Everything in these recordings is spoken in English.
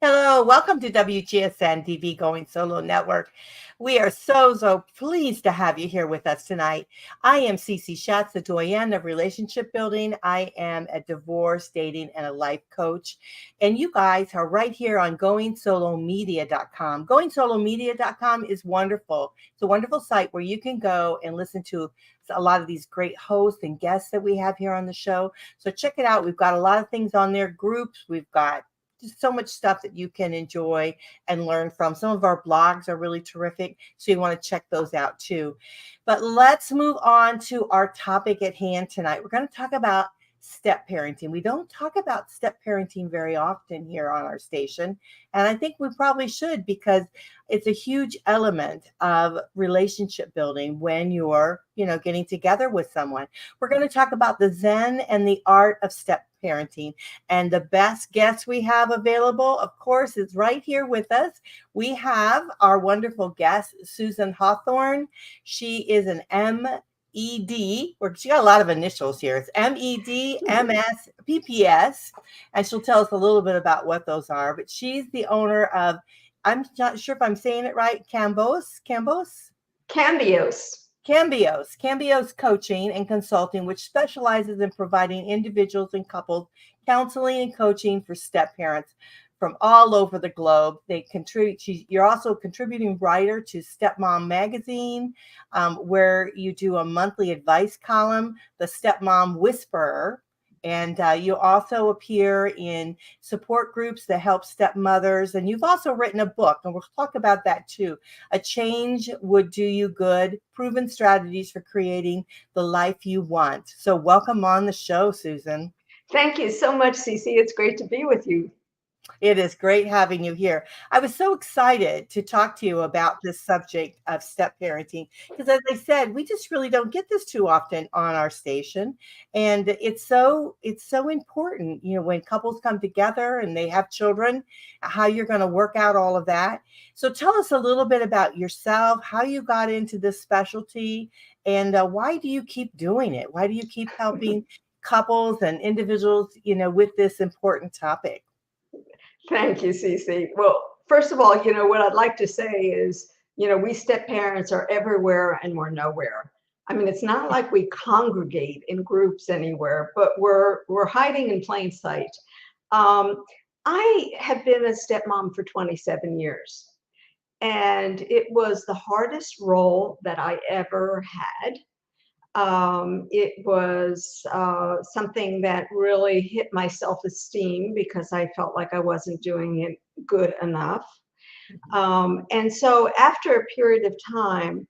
Hello, welcome to WGSN-DB Going Solo Network. We are so pleased to have you here with us tonight. I am Cece Shatz, the Doyenne of Relationship Building. I am a divorce, dating, and a life coach. And you guys are right here on goingsolonetwork.com. Goingsolonetwork.com is wonderful. It's a wonderful site where you can go and listen to a lot of these great hosts and guests that we have here on the show. So check it out. We've got a lot of things on there, groups. We've got just so much stuff that you can enjoy and learn from. Some of our blogs are really terrific, so you want to check those out too. But let's move on to our topic at hand tonight. We're going to talk about step parenting. We don't talk about step parenting very often here on our station, and I think we probably should, because it's a huge element of relationship building when you're, getting together with someone. We're going to talk about the Zen and the art of step parenting. And the best guest we have available, of course, is right here with us. We have our wonderful guest, Susan Haworth. She is an M.Ed, or she got a lot of initials here. It's M.Ed, M.S, PPS, and she'll tell us a little bit about what those are. But she's the owner of, I'm not sure if I'm saying it right, Cambios Coaching and Consulting, which specializes in providing individuals and couples counseling and coaching for step parents from all over the globe. They contribute. You're also a contributing writer to Stepmom Magazine, where you do a monthly advice column, the Stepmom Whisperer. And you also appear in support groups that help stepmothers. And you've also written a book, and we'll talk about that too. A Change Would Do You Good, Proven Strategies for Creating the Life You Want. So welcome on the show, Susan. Thank you so much, Cece. It's great to be with you. It is great having you here. I was so excited to talk to you about this subject of step parenting, because as I said, we just really don't get this too often on our station. And it's so important, when couples come together and they have children, how you're going to work out all of that. So tell us a little bit about yourself, how you got into this specialty, and why do you keep doing it? Why do you keep helping couples and individuals, with this important topic? Thank you, Cece. Well, first of all, what I'd like to say is, we step parents are everywhere and we're nowhere. I mean, it's not like we congregate in groups anywhere, but we're hiding in plain sight. I have been a stepmom for 27 years, and it was the hardest role that I ever had. It was something that really hit my self-esteem because I felt like I wasn't doing it good enough. And so after a period of time,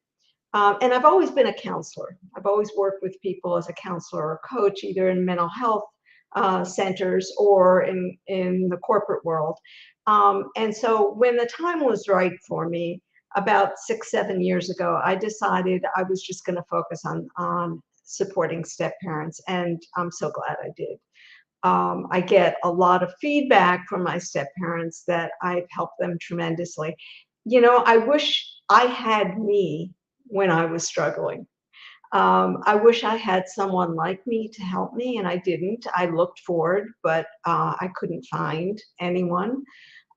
and I've always been a counselor. I've always worked with people as a counselor or coach, either in mental health centers or in the corporate world. And so when the time was right for me, about 6-7 years ago, I decided I was just going to focus on supporting step parents, and I'm so glad I did. I get a lot of feedback from my step parents that I've helped them tremendously. I wish I had me when I was struggling. I wish I had someone like me to help me, and I didn't. I looked for it, but I couldn't find anyone.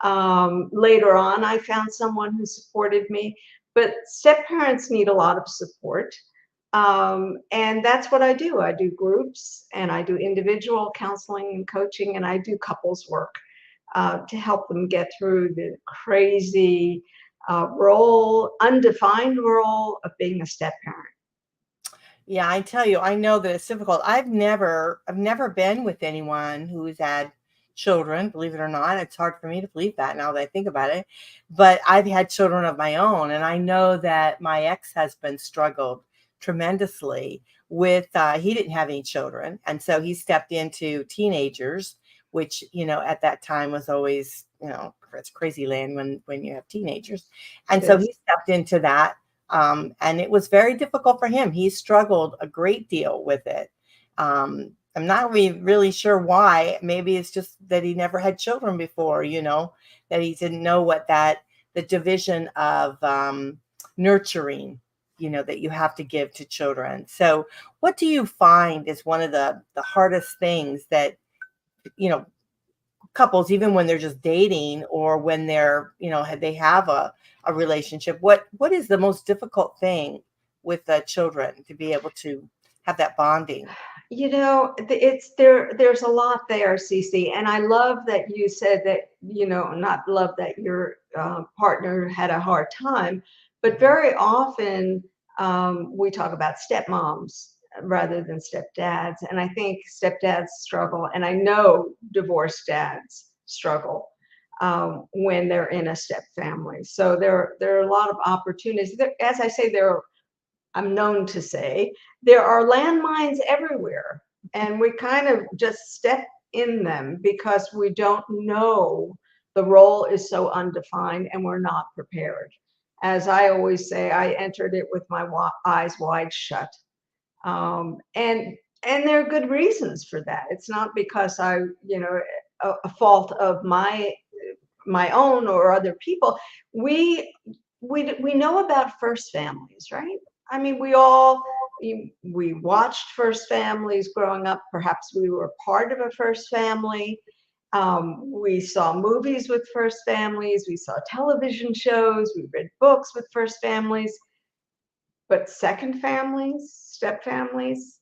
Later on, I found someone who supported me, but step parents need a lot of support. And that's what I do. I do groups, and I do individual counseling and coaching, and I do couples work to help them get through the crazy undefined role of being a step parent. Yeah, I tell you, I know that it's difficult. I've never been with anyone who's had children, believe it or not. It's hard for me to believe that now that I think about it. But I've had children of my own, and I know that my ex-husband struggled tremendously with he didn't have any children, and so he stepped into teenagers, which at that time was always it's crazy land when you have teenagers. And so he stepped into that, and it was very difficult for him. He struggled a great deal with it. I'm not really sure why. Maybe it's just that he never had children before, that he didn't know what the division of nurturing, that you have to give to children. So what do you find is one of the hardest things that, couples, even when they're just dating or when they're, they have a relationship, what is the most difficult thing with the children to be able to have that bonding? It's there's a lot there, Cece, and I love that you said that, not love that your partner had a hard time, but very often we talk about stepmoms rather than stepdads, and I think stepdads struggle, and I know divorced dads struggle when they're in a step family. So there are a lot of opportunities. As I say, I'm known to say, there are landmines everywhere, and we kind of just step in them because we don't know. The role is so undefined and we're not prepared. As I always say, I entered it with my eyes wide shut. And there are good reasons for that. It's not because a fault of my own or other people. We know about first families, right? I mean, we watched first families growing up. Perhaps we were part of a first family. We saw movies with first families. We saw television shows. We read books with first families. But second families, step families,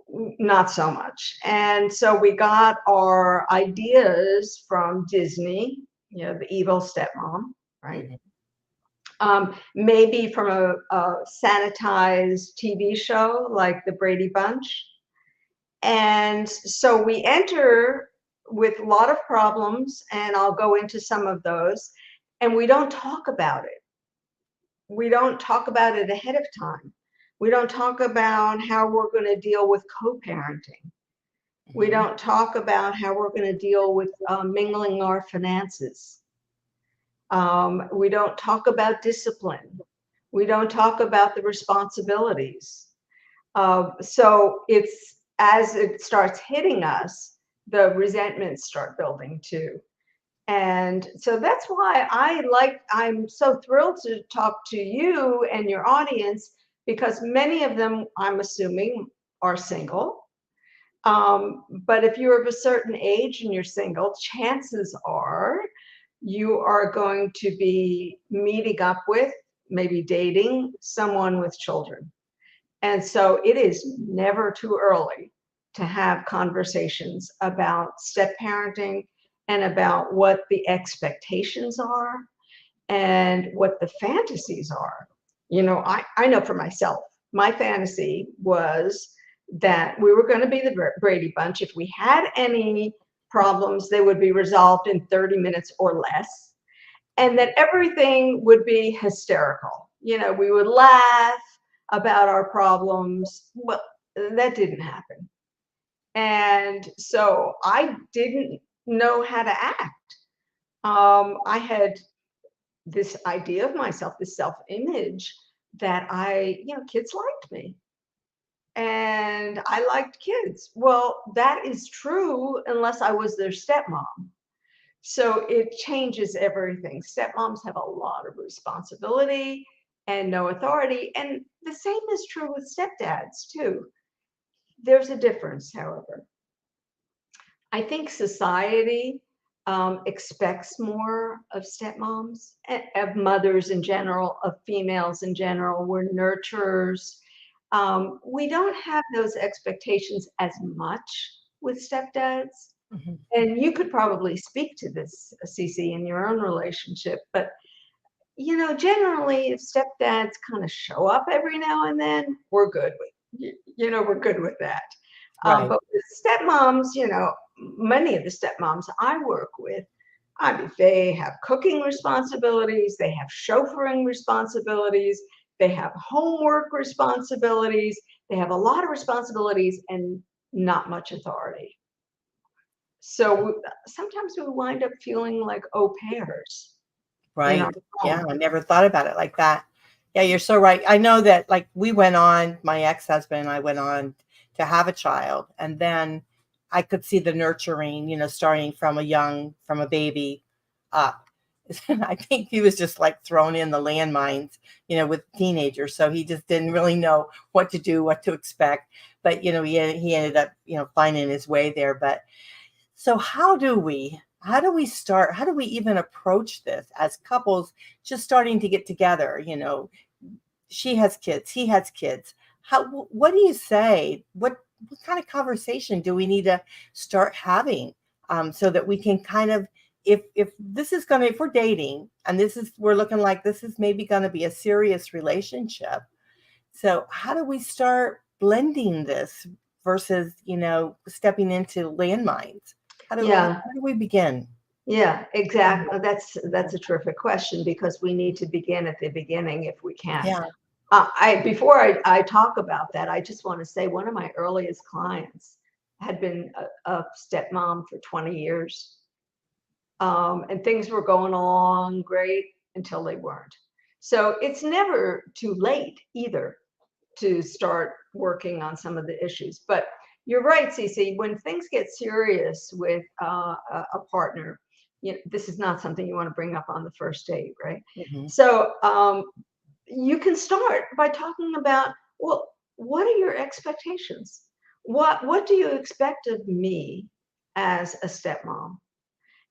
not so much. And so we got our ideas from Disney, the evil stepmom, right? Maybe from a sanitized TV show like The Brady Bunch. And so we enter with a lot of problems, and I'll go into some of those, and we don't talk about it. We don't talk about it ahead of time. We don't talk about how we're going to deal with co-parenting. We don't talk about how we're going to deal with mingling our finances. We don't talk about discipline. We don't talk about the responsibilities. So it's as it starts hitting us, the resentments start building too. And so that's why I'm so thrilled to talk to you and your audience, because many of them, I'm assuming, are single. But if you're of a certain age and you're single, chances are you are going to be meeting up with, maybe dating someone with children. And so it is never too early to have conversations about step parenting and about what the expectations are and what the fantasies are. I know for myself, my fantasy was that we were going to be the Brady Bunch. If we had any problems, they would be resolved in 30 minutes or less, and that everything would be hysterical. We would laugh about our problems. Well, that didn't happen. And so I didn't know how to act. I had this idea of myself, this self-image that kids liked me. And I liked kids. Well, that is true unless I was their stepmom. So it changes everything. Stepmoms have a lot of responsibility and no authority. And the same is true with stepdads too. There's a difference, however. I think society expects more of stepmoms, of mothers in general, of females in general. We're nurturers. We don't have those expectations as much with stepdads. And you could probably speak to this, Cece, in your own relationship. But, generally, if stepdads kind of show up every now and then, we're good we're good with that. Right. But with stepmoms, many of the stepmoms I work with, I mean, they have cooking responsibilities, they have chauffeuring responsibilities, they have homework responsibilities, they have a lot of responsibilities and not much authority. So sometimes we wind up feeling like au pairs. Right. Yeah, I never thought about it like that. Yeah, you're so right. I know that, like, my ex-husband and I went on to have a child, and then I could see the nurturing, starting from a baby up. I think he was just like thrown in the landmines, with teenagers. So he just didn't really know what to do, what to expect. But, he ended up, finding his way there. But So how do we start? How do we even approach this as couples just starting to get together? She has kids, he has kids. What do you say? What kind of conversation do we need to start having, so that we can kind of, if this is going to, if we're dating and we're looking like this is maybe going to be a serious relationship. So how do we start blending this versus, stepping into landmines? Yeah. How do we begin? Yeah, exactly. That's a terrific question, because we need to begin at the beginning if we can. Yeah. Before I talk about that, I just want to say one of my earliest clients had been a stepmom for 20 years. And things were going along great until they weren't. So it's never too late either to start working on some of the issues. But you're right, Cece, when things get serious with a partner, this is not something you want to bring up on the first date, right? Mhm. So you can start by talking about, well, what are your expectations? What do you expect of me as a stepmom?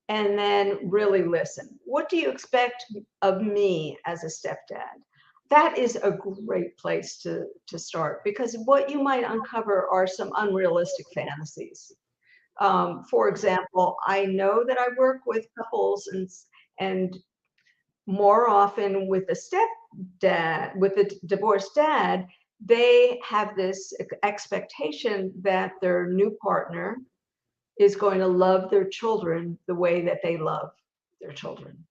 And then really listen. What do you expect of me as a stepdad? That is a great place to start, because what you might uncover are some unrealistic fantasies. For example, I know that I work with couples, and more often with a stepdad, with a divorced dad, they have this expectation that their new partner is going to love their children the way that they love their children.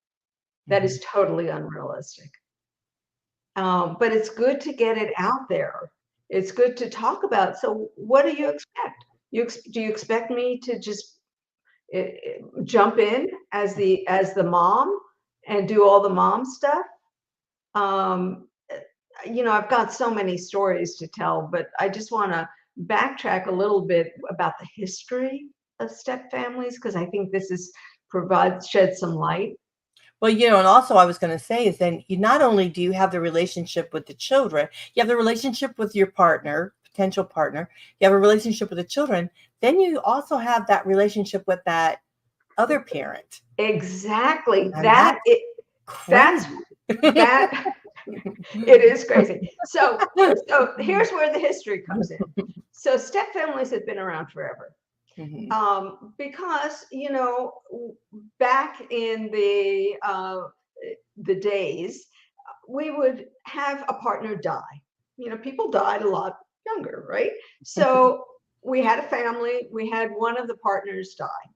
That is totally unrealistic. But it's good to get it out there. It's good to talk about. So what do you expect? Do you expect me to just jump in as the mom and do all the mom stuff? Um, I've got so many stories to tell, but I just want to backtrack a little bit about the history of step families, because I think this is shed some light. Well, and also I was going to say is then you not only do you have the relationship with the children, you have the relationship with your partner, potential partner, you have a relationship with the children, then you also have that relationship with that other parent. Exactly. And that's That's crazy. that it is crazy. So here's where the history comes in. So step families have been around forever. Because back in the days, we would have a partner die. People died a lot younger, right? So we had a family, we had one of the partners die,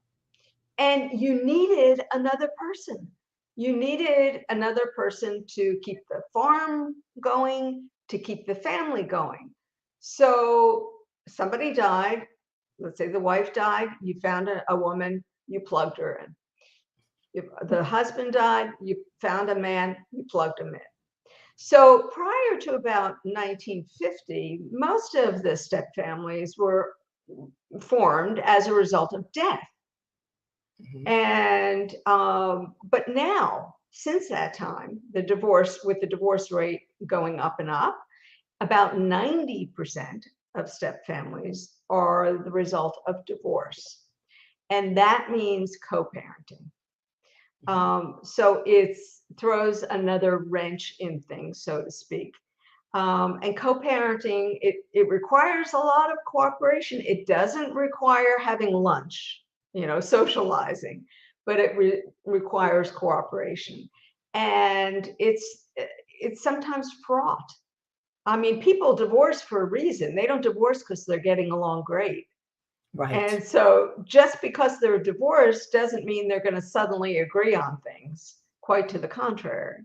and you needed another person. You needed another person to keep the farm going, to keep the family going. So somebody died. Let's say the wife died, you found a woman, you plugged her in. If the husband died, you found a man, you plugged him in. So prior to about 1950, most of the step families were formed as a result of death. And but now, since that time, with the divorce rate going up and up, about 90% of step families are the result of divorce. And that means co-parenting. So it throws another wrench in things, so to speak. And co-parenting, it requires a lot of cooperation. It doesn't require having lunch, socializing, but it requires cooperation. And it's sometimes fraught. I mean, people divorce for a reason. They don't divorce because they're getting along great. Right. And so just because they're divorced doesn't mean they're going to suddenly agree on things. Quite to the contrary.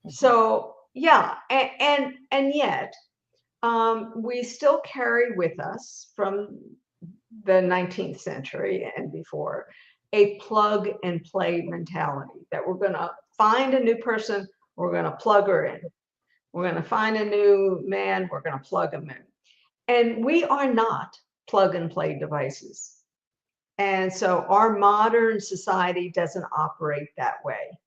So yeah, and yet we still carry with us from the 19th century and before a plug and play mentality, that we're going to find a new person, we're going to plug her in. We're going to find a new man, we're going to plug him in. And we are not plug and play devices. And so our modern society doesn't operate that way.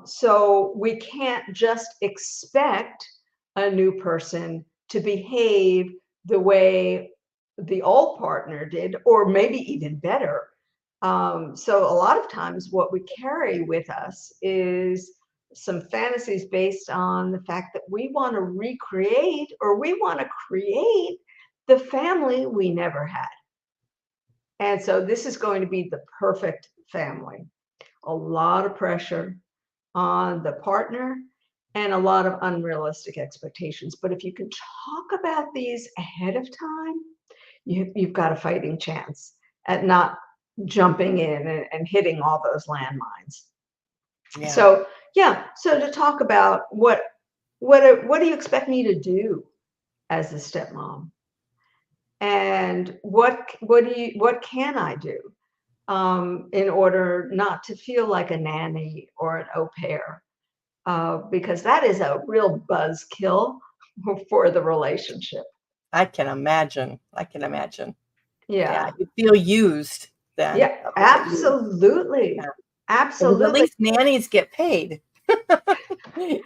So we can't just expect a new person to behave the way the old partner did, or maybe even better. So a lot of times what we carry with us is some fantasies based on the fact that we want to recreate or we want to create the family we never had. And so this is going to be the perfect family. A lot of pressure on the partner and a lot of unrealistic expectations. But if you can talk about these ahead of time, you've got a fighting chance at not jumping in and hitting all those landmines. Yeah. So to talk about what do you expect me to do as a stepmom, and what can I do in order not to feel like a nanny or an au pair, because that is a real buzzkill for the relationship. I can imagine. Yeah. You feel used then. Yeah, absolutely. Yeah. Absolutely. At least nannies get paid.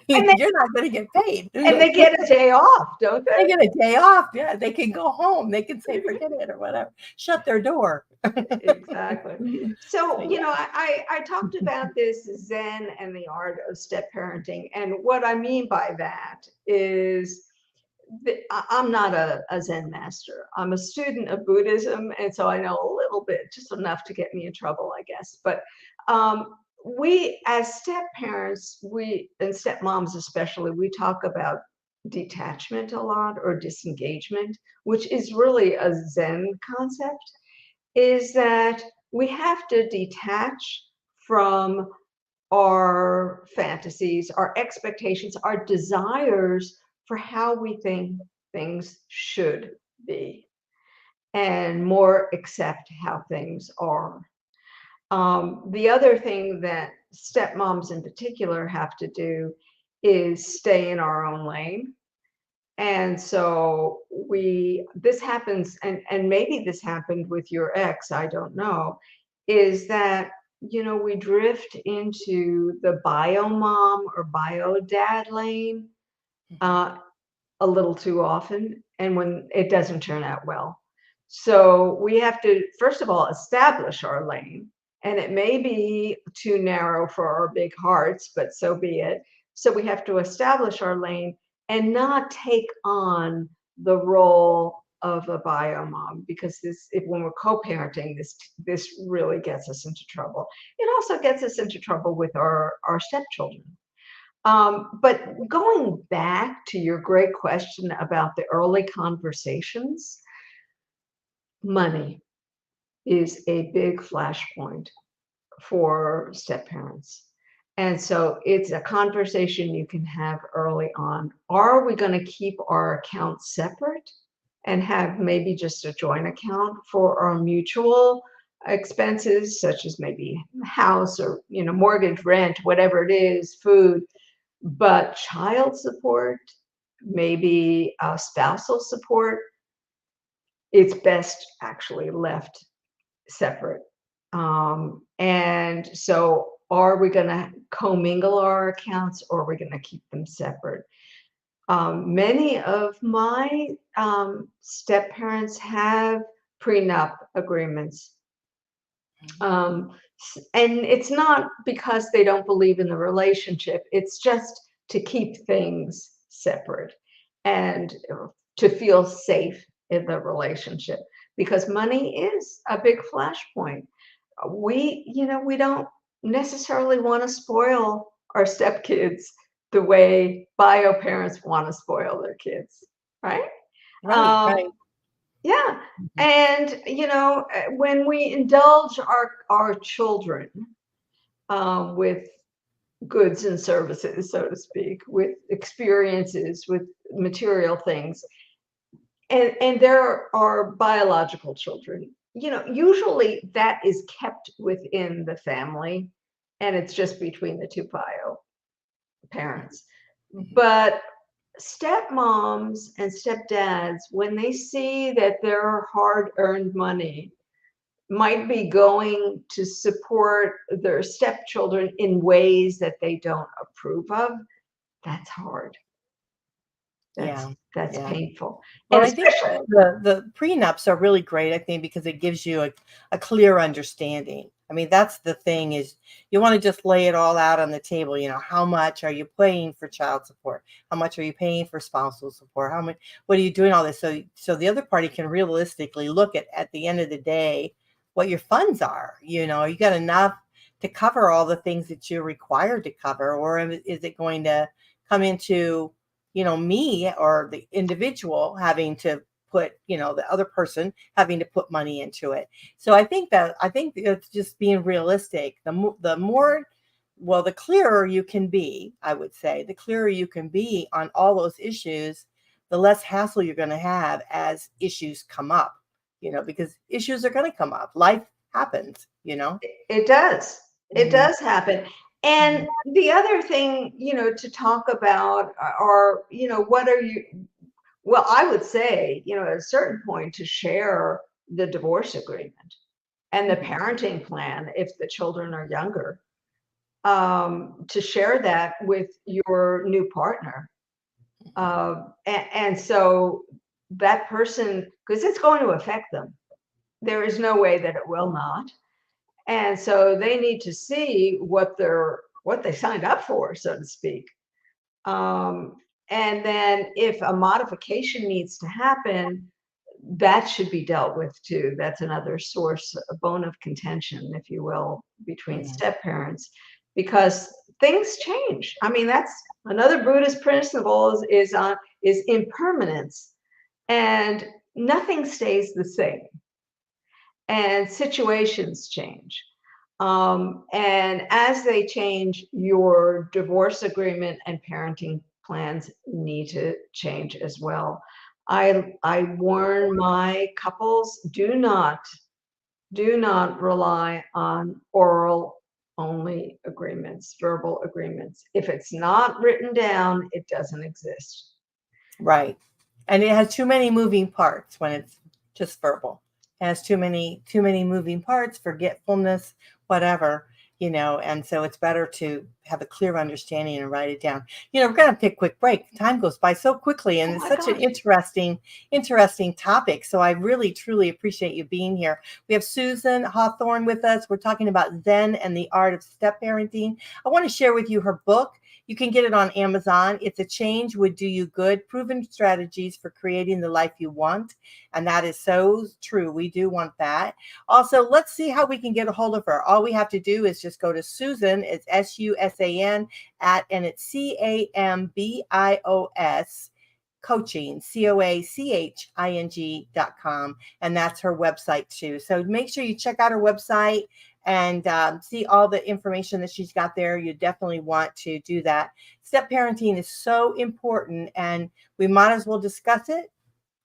You're not going to get paid. And they get a day off, don't they? They get a day off. Yeah, they can go home. They can say, forget it or whatever. Shut their door. Exactly. So, I talked about this Zen and the art of step parenting. And what I mean by that is I'm not a Zen master. I'm a student of Buddhism. And so I know a little bit, just enough to get me in trouble, I guess. But we, as step parents, and stepmoms especially, we talk about detachment a lot, or disengagement, which is really a Zen concept, is that we have to detach from our fantasies, our expectations, our desires for how we think things should be, and more accept how things are. The other thing that stepmoms in particular have to do is stay in our own lane. And so this happens, and maybe this happened with your ex, I don't know, is that, we drift into the bio mom or bio dad lane a little too often, and when it doesn't turn out well. So we have to, first of all, establish our lane. And it may be too narrow for our big hearts, but so be it. So we have to establish our lane and not take on the role of a bio mom, because when we're co-parenting, this really gets us into trouble. It also gets us into trouble with our stepchildren. But going back to your great question about the early conversations, money is a big flashpoint for step parents. And so it's a conversation you can have early on. Are we going to keep our accounts separate and have maybe just a joint account for our mutual expenses, such as maybe house or, mortgage, rent, whatever it is, food, but child support, maybe spousal support, it's best actually left separate. And so are we going to commingle our accounts, or are we going to keep them separate? Many of my step parents have prenup agreements. And it's not because they don't believe in the relationship. It's just to keep things separate and to feel safe in the relationship, because money is a big flashpoint. We don't necessarily want to spoil our stepkids the way bio parents want to spoil their kids, right? Right. Yeah. And, when we indulge our children with goods and services, so to speak, with experiences, with material things, and there are biological children, usually that is kept within the family, and it's just between the two bio parents. But stepmoms and stepdads, when they see that their hard-earned money might be going to support their stepchildren in ways that they don't approve of, that's hard. That's Yeah. that's Yeah. painful. Well, And I think especially, the prenups are really great, I think, because it gives you a clear understanding. I mean, that's the thing is you want to just lay it all out on the table. How much are you paying for child support? How much are you paying for spousal support? How much, what are you doing all this? So the other party can realistically look at the end of the day what your funds are. You got enough to cover all the things that you're required to cover, or is it going to come into me or the individual having to put, the other person having to put money into it. So I think it's just being realistic. The more, well, the clearer you can be, I would say, the clearer you can be on all those issues, the less hassle you're going to have as issues come up, because issues are going to come up. Life happens. it does. It Mhm. does happen. And the other thing, to talk about are, what are you, well, I would say, at a certain point to share the divorce agreement and the Mhm. parenting plan if the children are younger, to share that with your new partner. And so that person, because it's going to affect them, there is no way that it will not. And so they need to see what they signed up for, so to speak. Um, and then if a modification needs to happen, that should be dealt with too. That's another source, a bone of contention, if you will, between Mhm. step parents, because things change. I mean, that's another Buddhist principle is impermanence, and nothing stays the same, and situations change. And as they change, your divorce agreement and parenting plans need to change as well. I warn my couples, do not rely on oral only agreements, verbal agreements. If it's not written down, it doesn't exist. Right. And it has too many moving parts when it's just verbal. It has too many moving parts, forgetfulness, whatever, and so it's better to have a clear understanding and write it down. We're going to take a quick break. Time goes by so quickly, and Oh it's my such an gosh. interesting topic. So I really, truly appreciate you being here. We have Susan Hawthorne with us. We're talking about Zen and the art of step parenting. I want to share with you her book. You can get it on Amazon. It's A Change Would Do You Good, Proven Strategies for Creating the Life You Want. And that is so true. We do want that. Also, let's see how we can get a hold of her. All we have to do is just go to Susan, it's SUSAN and it's CAMBIOS coaching, COACHING.com. And that's her website too. So make sure you check out her website and see all the information that she's got there. You definitely want to do that. Step parenting is so important, and we might as well discuss it,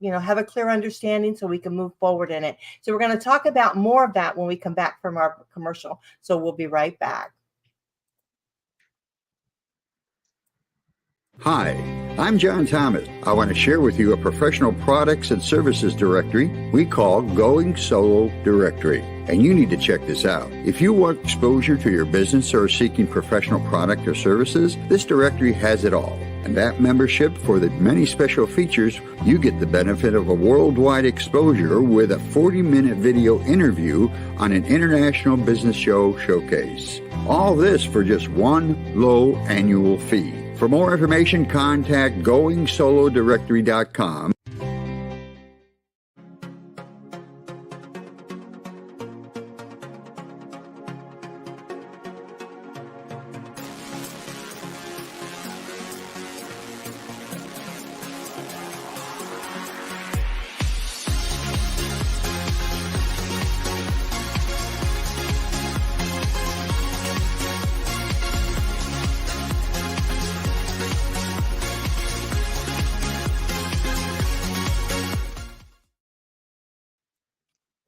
have a clear understanding so we can move forward in it. So we're going to talk about more of that when we come back from our commercial. So we'll be right back. Hi, I'm John Thomas. I want to share with you a professional products and services directory we call Going Solo Directory. And you need to check this out. If you want exposure to your business or are seeking professional product or services, this directory has it all. And that membership, for the many special features, you get the benefit of a worldwide exposure with a 40-minute video interview on an international business show showcase. All this for just one low annual fee. For more information, contact goingsolodirectory.com.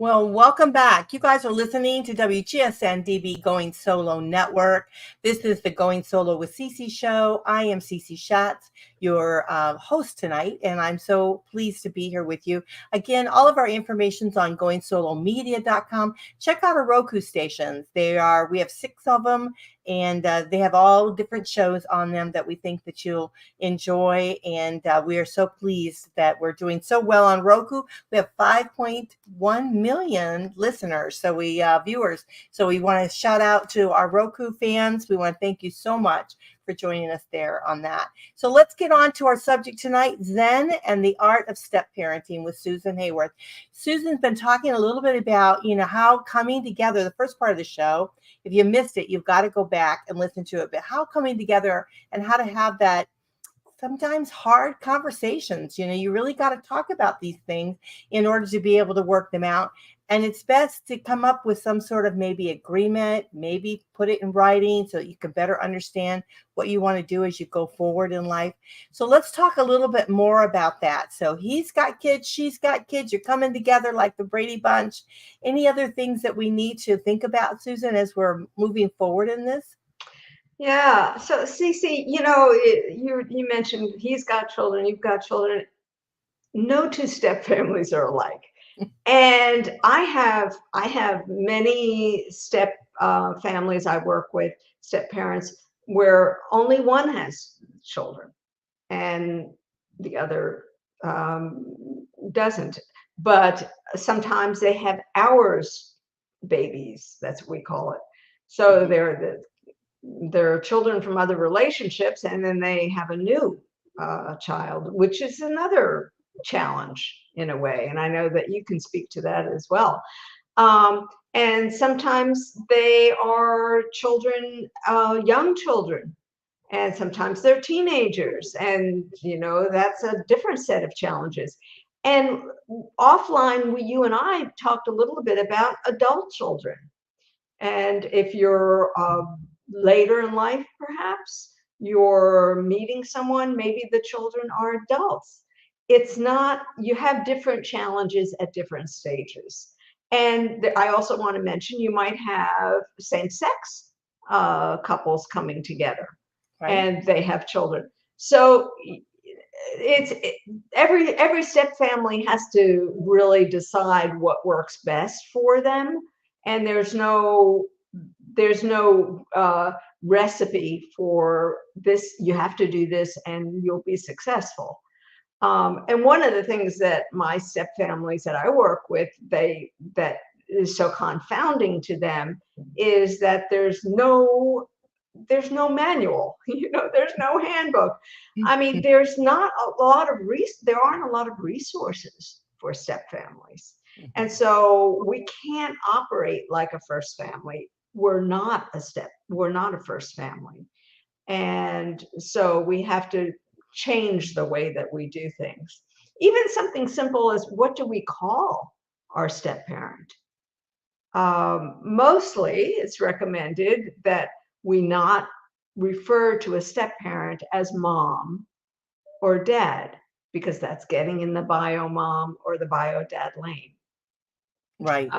Well, welcome back. You guys are listening to WGSN-DB Going Solo Network. This is the Going Solo with Cece Show. I am Cece Shatz, your host tonight, and I'm so pleased to be here with you. Again, all of our information's on goingsolonetwork.com. Check out our Roku stations. We have 6 of them, and they have all different shows on them that we think that you'll enjoy. And we are so pleased that we're doing so well on Roku. We have 5.1 million listeners, so viewers. So we want to shout out to our Roku fans. We want to thank you so much for joining us there on that. So let's get on to our subject tonight, Zen and the Art of Step Parenting with Susan Haworth. Susan's been talking a little bit about, how coming together, the first part of the show, if you missed it, you've got to go back and listen to it, but how coming together and how to have that sometimes hard conversations. You really got to talk about these things in order to be able to work them out. And it's best to come up with some sort of maybe agreement, maybe put it in writing so that you can better understand what you want to do as you go forward in life. So let's talk a little bit more about that. So he's got kids, she's got kids, you're coming together like the Brady Bunch. Any other things that we need to think about, Susan, as we're moving forward in this? Yeah. So Cece, you mentioned he's got children, you've got children. No two step families are alike. And I have many step families I work with, step parents, where only one has children and the other doesn't. But sometimes they have ours babies, that's what we call it. So they're children from other relationships, and then they have a new child, which is another challenge in a way. And I know that you can speak to that as well. And sometimes they are children, young children, and sometimes they're teenagers. And, that's a different set of challenges. And offline, you and I talked a little bit about adult children. And if you're later in life, perhaps you're meeting someone, maybe the children are adults. It's not, you have different challenges at different stages. And I also want to mention, you might have same-sex couples coming together, right, and they have children. So every step family has to really decide what works best for them. And there's no recipe for this. You have to do this and you'll be successful. And one of the things that my step families that I work with, that is so confounding to them is that there's no manual, there's no handbook. I mean, there aren't a lot of resources for step families. And so we can't operate like a first family. We're not a first family. And so we have to change the way that we do things. Even something simple as, what do we call our step parent? Mostly it's recommended that we not refer to a step parent as mom or dad, because that's getting in the bio mom or the bio dad lane. Right.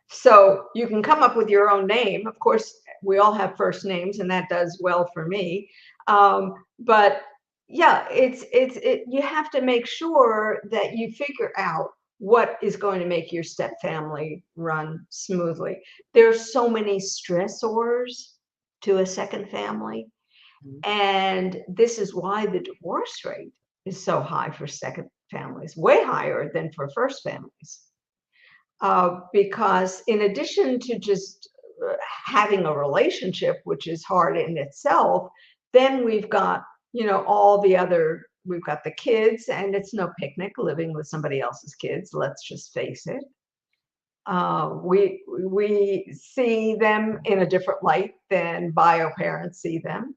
So you can come up with your own name. Of course, we all have first names, and that does well for me. But yeah, you have to make sure that you figure out what is going to make your step family run smoothly. There's so many stressors to a second family. And this is why the divorce rate is so high for second families, way higher than for first families. Because in addition to just having a relationship, which is hard in itself, then we've got, we've got the kids, and it's no picnic living with somebody else's kids. Let's just face it. We see them in a different light than bio parents see them.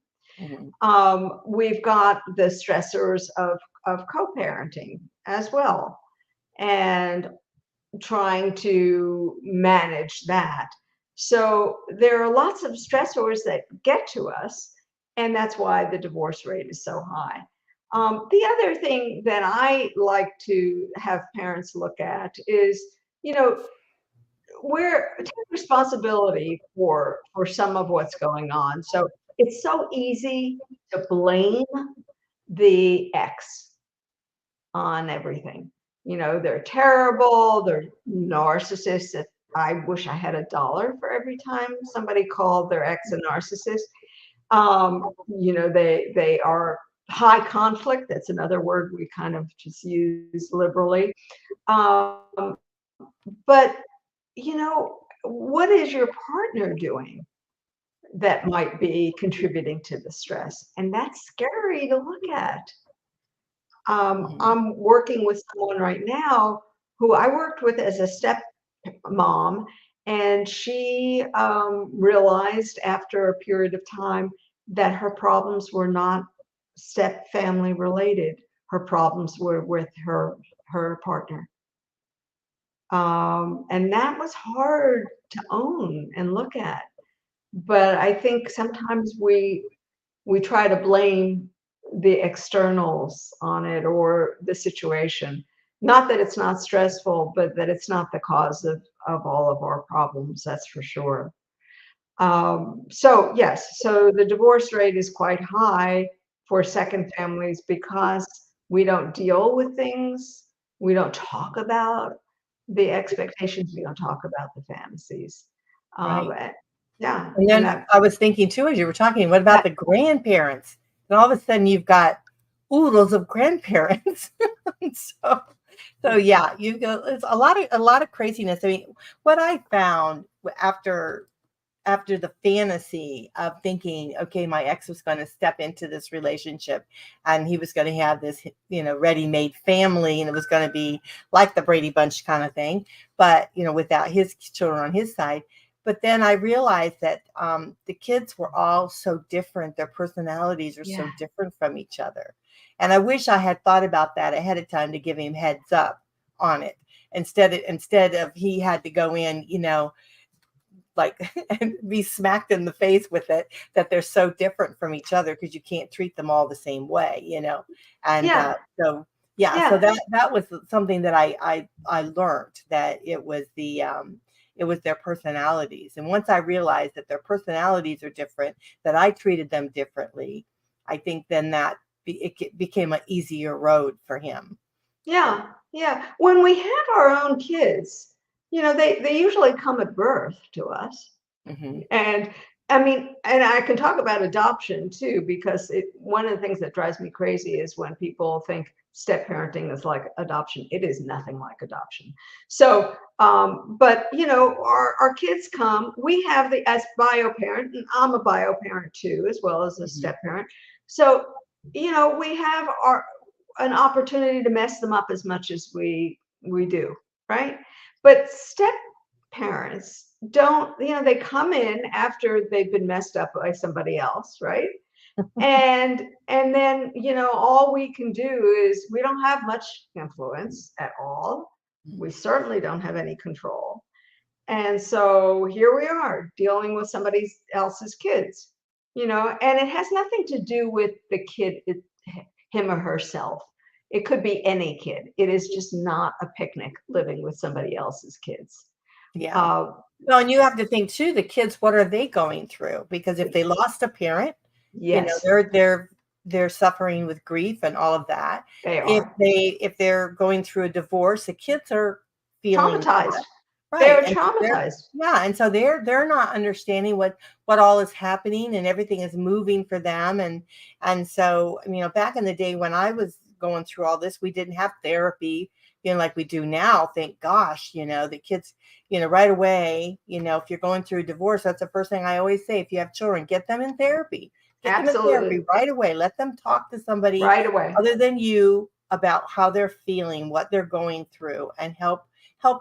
We've got the stressors of co-parenting as well, and trying to manage that. So there are lots of stressors that get to us, and that's why the divorce rate is so high. The other thing that I like to have parents look at is, we're taking responsibility for some of what's going on. So it's so easy to blame the X on everything. They're terrible, they're narcissists. I wish I had $1 for every time somebody called their ex a narcissist. They are high conflict. That's another word we kind of just use liberally. But, what is your partner doing that might be contributing to the stress? And that's scary to look at. I'm working with someone right now who I worked with as a step mom, and she realized after a period of time that her problems were not step family related. Her problems were with her partner. And that was hard to own and look at. But I think sometimes we try to blame the externals on it or the situation. Not that it's not stressful, but that it's not the cause of all of our problems, that's for sure. So yes, so the divorce rate is quite high for second families because we don't deal with things. We don't talk about the expectations. We don't talk about the fantasies. Right. Yeah. And then I was thinking too, as you were talking, what about the grandparents? And all of a sudden you've got oodles of grandparents. So yeah, it's a lot of craziness. I mean, what I found after the fantasy of thinking, okay, my ex was going to step into this relationship and he was going to have this, ready-made family, and it was going to be like the Brady Bunch kind of thing, but, without his children on his side. But then I realized that the kids were all so different. Their personalities are so different from each other. And I wish I had thought about that ahead of time to give him heads up on it. Instead of he had to go in, like and be smacked in the face with it, that they're so different from each other because you can't treat them all the same way, and so that was something that I learned, that it was their personalities. And once I realized that their personalities are different, that I treated them differently, I think then that it became an easier road for him. Yeah. When we have our own kids, they usually come at birth to us. Mm-hmm. And I mean, and I can talk about adoption too, because one of the things that drives me crazy is when people think step parenting is like adoption. It is nothing like adoption. So, but our kids come, we have as bio parent, and I'm a bio parent too, as well as a step parent. So, we have an opportunity to mess them up as much as we do, right? But step parents don't, they come in after they've been messed up by somebody else, right? and then all we can do is, we don't have much influence at all. We certainly don't have any control. And so here we are dealing with somebody else's kids, and it has nothing to do with the kid, him or herself. It could be any kid. It is just not a picnic living with somebody else's kids. Yeah. Well, and you have to think too, the kids, what are they going through? Because if they lost a parent, they're suffering with grief and all of that. They are. If they're going through a divorce, the kids are feeling traumatized. Right. They're traumatized. And so they're not understanding what all is happening, and everything is moving for them. And so, back in the day when I was going through all this, we didn't have therapy, like we do now. Thank gosh, the kids, right away, if you're going through a divorce, that's the first thing I always say. If you have children, get them in therapy. Get them in therapy right away. Let them talk to somebody right away other than you about how they're feeling, what they're going through, and help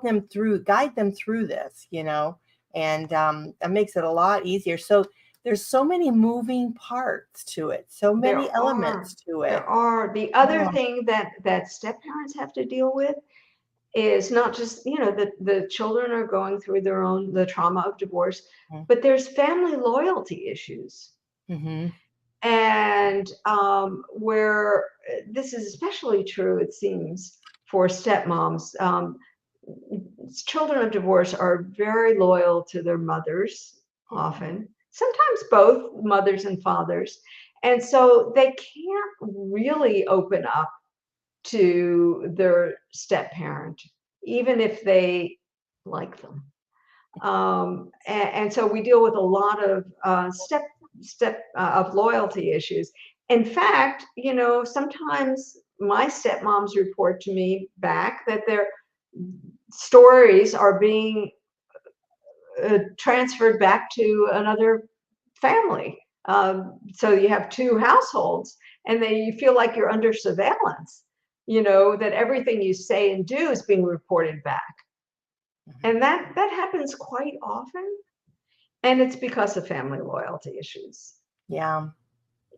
them guide them through this, and that makes it a lot easier. So there's so many moving parts to it, so many elements to it. There are. The other thing that step parents have to deal with is not just, the children are going through the trauma of divorce, but there's family loyalty issues. Mm-hmm. And where this is especially true, it seems, for stepmoms. Children of divorce are very loyal to their mothers, often, sometimes both mothers and fathers. And so they can't really open up to their step parent, even if they like them. And so we deal with a lot of of loyalty issues. In fact, sometimes my stepmoms report to me back that their stories are being transferred back to another family. So you have two households, and then you feel like you're under surveillance, that everything you say and do is being reported back. And that happens quite often. And it's because of family loyalty issues. Yeah.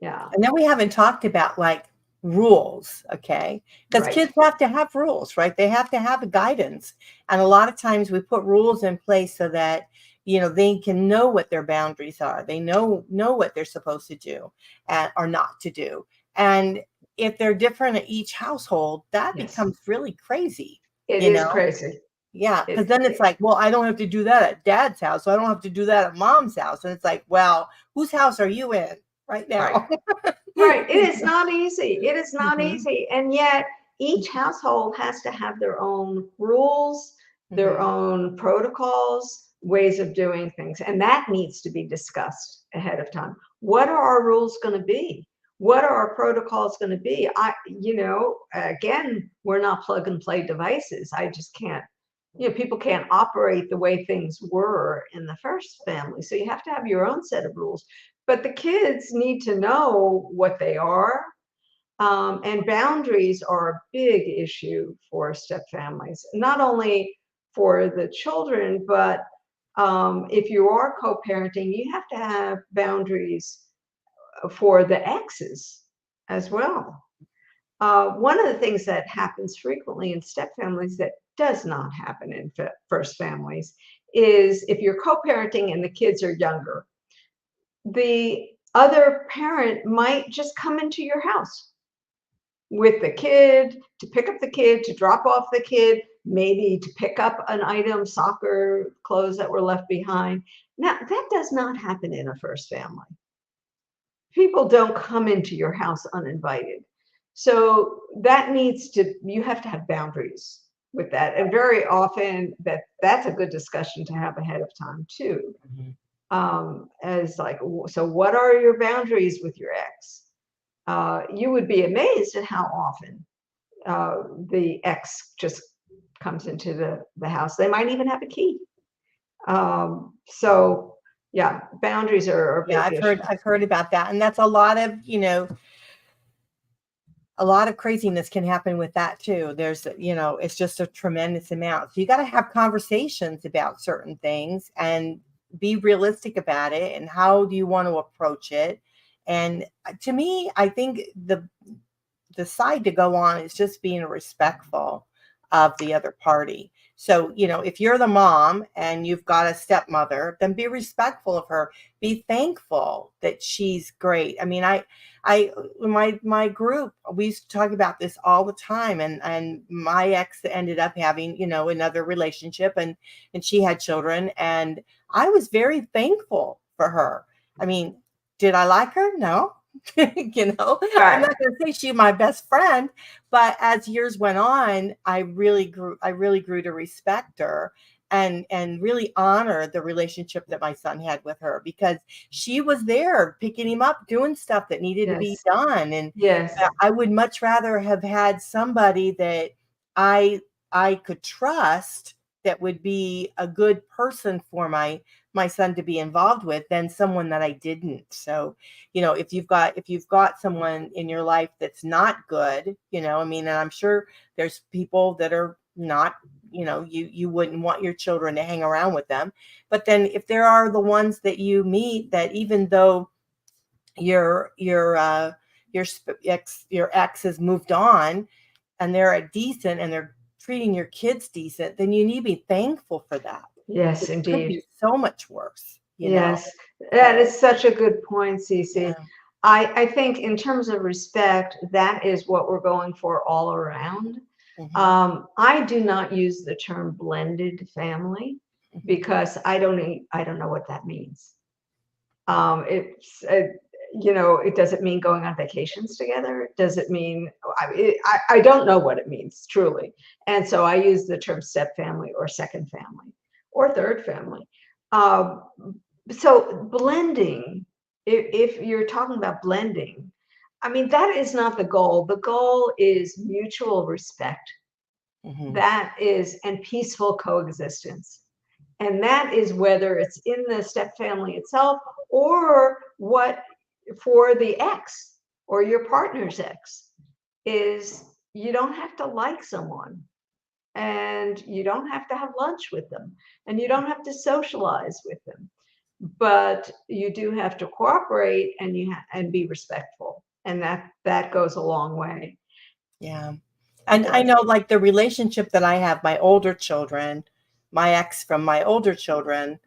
Yeah. And then we haven't talked about like rules, okay? Because Right. kids have to have rules, right? They have to have a guidance. And a lot of times we put rules in place so that, they can know what their boundaries are. They know what they're supposed to do or not to do. And if they're different at each household, that Yes. becomes really crazy. It is crazy. Yeah, because then it's like, well, I don't have to do that at dad's house, so I don't have to do that at mom's house. And it's like, well, whose house are you in right now? Right. It is not easy. It is not Mhm. easy. And yet each household has to have their own rules, their Mhm. own protocols, ways of doing things. And that needs to be discussed ahead of time. What are our rules going to be? What are our protocols going to be? Again, we're not plug and play devices. I just can't. People can't operate the way things were in the first family. So you have to have your own set of rules. But the kids need to know what they are. And boundaries are a big issue for step families, not only for the children, but if you are co-parenting, you have to have boundaries for the exes as well. One of the things that happens frequently in step families that does not happen in first families is if you're co-parenting and the kids are younger, the other parent might just come into your house with the kid, to pick up the kid, to drop off the kid, maybe to pick up an item, soccer clothes that were left behind. Now, that does not happen in a first family. People don't come into your house uninvited. So you have to have boundaries with that. And very often that's a good discussion to have ahead of time too. As like, so what are your boundaries with your ex? You would be amazed at how often the ex just comes into the house. They might even have a key. So yeah, boundaries are a big issue. I've heard about that. And that's a lot of craziness can happen with that too. There's, it's just a tremendous amount. So you got to have conversations about certain things and be realistic about it. And how do you want to approach it? And to me, I think the side to go on is just being respectful of the other party. So, if you're the mom and you've got a stepmother, then be respectful of her. Be thankful that she's great. I mean, my group, we used to talk about this all the time. And my ex ended up having, another relationship and she had children. And I was very thankful for her. I mean, did I like her? No. Right. I'm not going to say she's my best friend, but as years went on, I really grew to respect her and really honor the relationship that my son had with her, because she was there picking him up, doing stuff that needed to be done. And yes, I would much rather have had somebody that I could trust, that would be a good person for my son to be involved with, than someone that I didn't. So, if you've got someone in your life that's not good, and I'm sure there's people that are not, you wouldn't want your children to hang around with them. But then if there are the ones that you meet that, even though your ex has moved on and they're decent and they're treating your kids decent, then you need to be thankful for that. yes, It indeed. could be so much worse. Yes, that is such a good point, Cece. Yeah. I think in terms of respect, that is what we're going for all around. Mhm. I do not use the term blended family because I don't know what that means. it doesn't mean going on vacations together. Does it mean, I don't know what it means, truly. And so I use the term step family or second family or third family. So blending, if you're talking about blending, I mean, that is not the goal. The goal is mutual respect. That is, and peaceful coexistence. And that is whether it's in the step family itself or what for the ex or your partner's ex is you don't have to like someone and you don't have to have lunch with them and you don't have to socialize with them, but you do have to cooperate and be respectful. And that goes a long way. Yeah. And I know, like, the relationship that I have, my older children, my ex from my older children,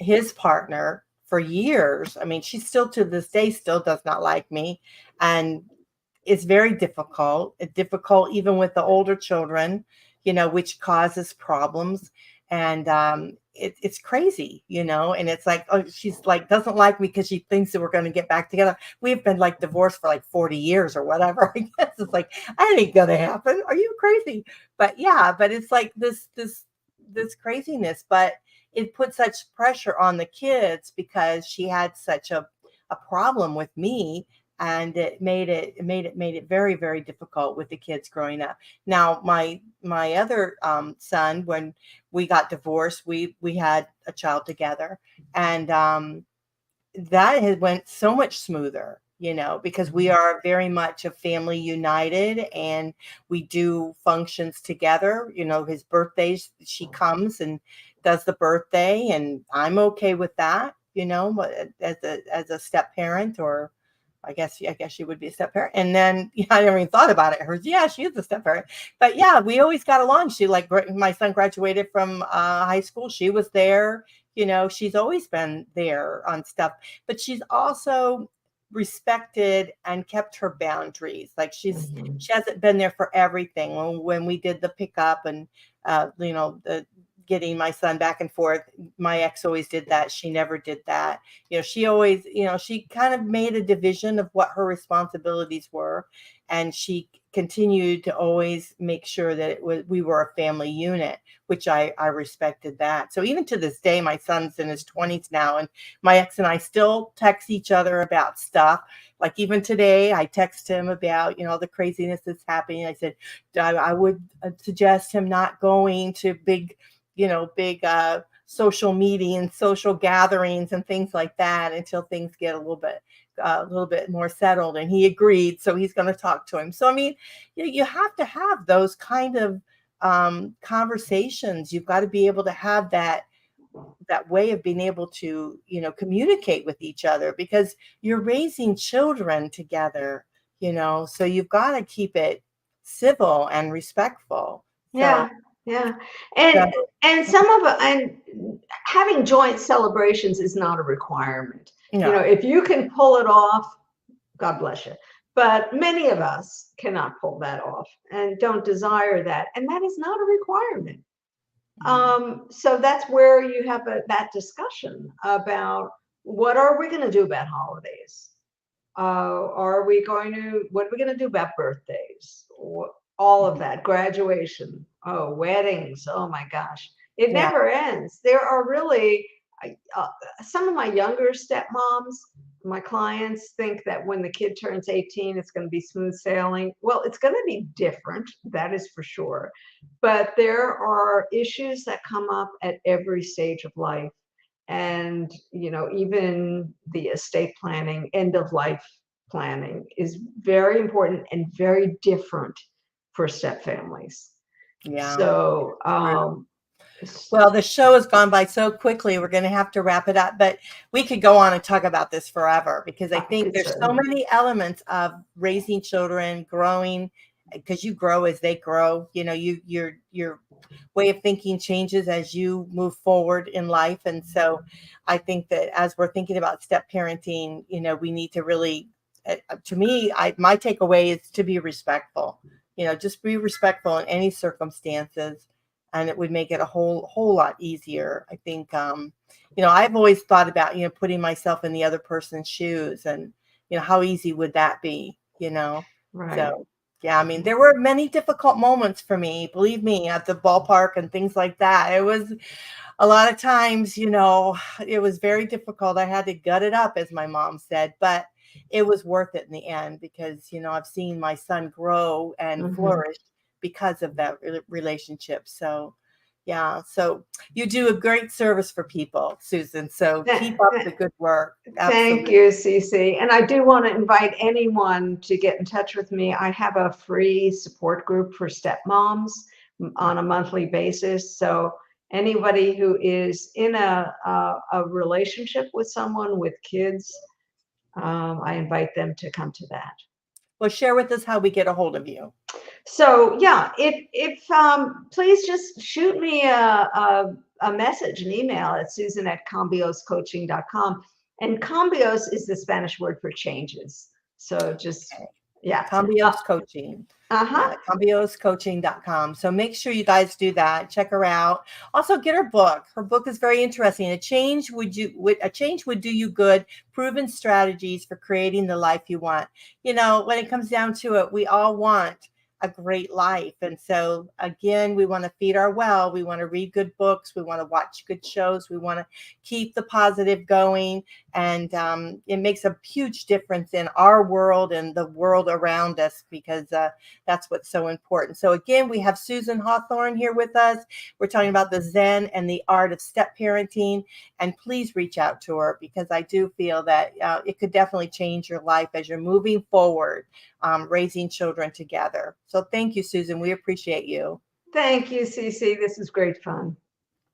his partner for years, I mean, she still to this day still does not like me. And it's very difficult. It's difficult even with the older children, which causes problems. And it's crazy, and it's like, oh, she's like, doesn't like me because she thinks that we're going to get back together. We've been like divorced for like 40 years or whatever. I guess it's like, that ain't going to happen. Are you crazy? But yeah, but it's like this craziness, but it put such pressure on the kids because she had such a problem with me. And it made it very, very difficult with the kids growing up. Now, my other son, when we got divorced, we had a child together, and that has went so much smoother, because we are very much a family united, and we do functions together. His birthdays, she comes and does the birthday, and I'm okay with that. As a step parent, or I guess she would be a step parent. And then I never even thought about it. Yeah, she is a step parent. But yeah, we always got along. She my son graduated from high school. She was there. She's always been there on stuff. But she's also respected and kept her boundaries. Like she hasn't been there for everything. When we did the pickup and the getting my son back and forth, my ex always did that. She never did that. She always, she kind of made a division of what her responsibilities were. And she continued to always make sure that we were a family unit, which I respected that. So even to this day, my son's in his 20s now, and my ex and I still text each other about stuff. Like even today, I text him about, the craziness that's happening. I said, I would suggest him not going to big social meetings, social gatherings and things like that until things get a little bit more settled. And he agreed. So he's going to talk to him. So, I mean, you have to have those kind of conversations. You've got to be able to have that way of being able to, communicate with each other, because you're raising children together, so you've got to keep it civil and respectful. Yeah. Yeah. And having joint celebrations is not a requirement. No. If you can pull it off, God bless you. But many of us cannot pull that off and don't desire that. And that is not a requirement. So that's where you have that discussion about what are we going to do about holidays? What are we going to do about birthdays? All of that, graduation, weddings, oh my gosh, it never ends. There are really some of my younger stepmoms, my clients, think that when the kid turns 18, it's going to be smooth sailing. Well, it's going to be different, that is for sure. But there are issues that come up at every stage of life. And, even the estate planning, end of life planning is very important and very different for step families. Yeah. So, well, the show has gone by so quickly. We're going to have to wrap it up, but we could go on and talk about this forever, because I think there's so many elements of raising children, growing, because you grow as they grow. Your way of thinking changes as you move forward in life. And so I think that as we're thinking about step parenting, we need to really, to me, my takeaway is to be respectful. Just be respectful in any circumstances, and it would make it a whole lot easier. I think, I've always thought about, putting myself in the other person's shoes, and how easy would that be, Right. So, yeah, I mean, there were many difficult moments for me, believe me, at the ballpark and things like that. It was a lot of times, it was very difficult. I had to gut it up, as my mom said, but it was worth it in the end because, I've seen my son grow and flourish because of that relationship. So, yeah. So you do a great service for people, Susan. So keep up the good work. Thank you, Cece. And I do want to invite anyone to get in touch with me. I have a free support group for stepmoms on a monthly basis. So anybody who is in a relationship with someone with kids, I invite them to come to that. Well, share with us how we get a hold of you. So yeah, if please just shoot me a message, an email at susan@cambioscoaching.com. And cambios is the Spanish word for changes. So just, yeah. Cambios Coaching. Uh-huh. cambioscoaching.com. So make sure you guys do that. Check her out. Also get her book. Her book is very interesting. A change would do you good. Proven strategies for creating the life you want. When it comes down to it, we all want a great life. And so again, we want to feed our well. We want to read good books. We want to watch good shows. We want to keep the positive going. And it makes a huge difference in our world and the world around us because that's what's so important. So again, we have Susan Hawthorne here with us. We're talking about the Zen and the art of step parenting. And please reach out to her because I do feel that it could definitely change your life as you're moving forward, raising children together. So thank you, Susan. We appreciate you. Thank you, Cece. This is great fun.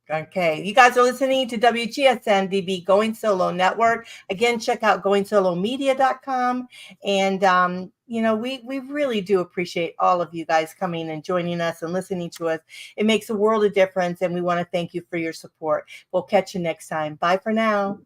Okay, you guys are listening to WGSN-DB Going Solo Network. Again, check out goingSoloMedia.com. And, we really do appreciate all of you guys coming and joining us and listening to us. It makes a world of difference, and we want to thank you for your support. We'll catch you next time. Bye for now.